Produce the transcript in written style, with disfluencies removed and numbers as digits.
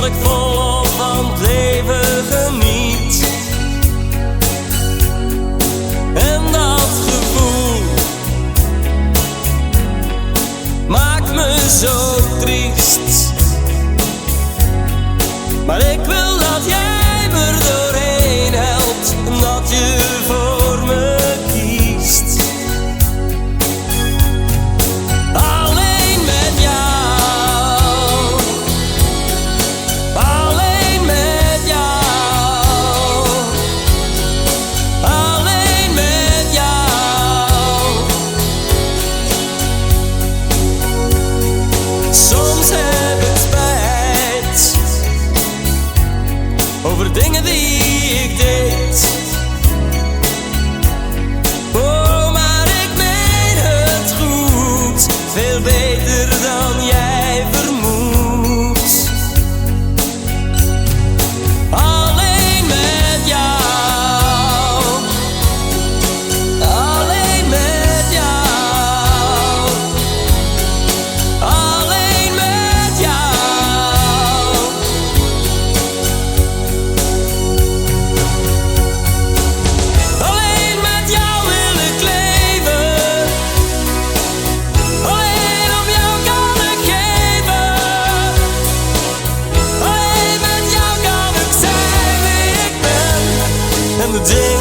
ik volop van het leven geniet. En dat gevoel maakt me zo triest. Maar ik wil dat jij me er doorheen helpt en dat je voor me kiest. Alleen met jou, alleen met jou, alleen met jou. Soms heb ik spijt over dingen die ik deed. Oh, maar ik meen het goed, veel beter dan jij vermoedt. Alleen met jou, alleen met jou, alleen met jou. Alleen met jou wil ik leven, alleen om jou kan ik geven. Alleen met jou kan ik zijn wie ik ben en de dingen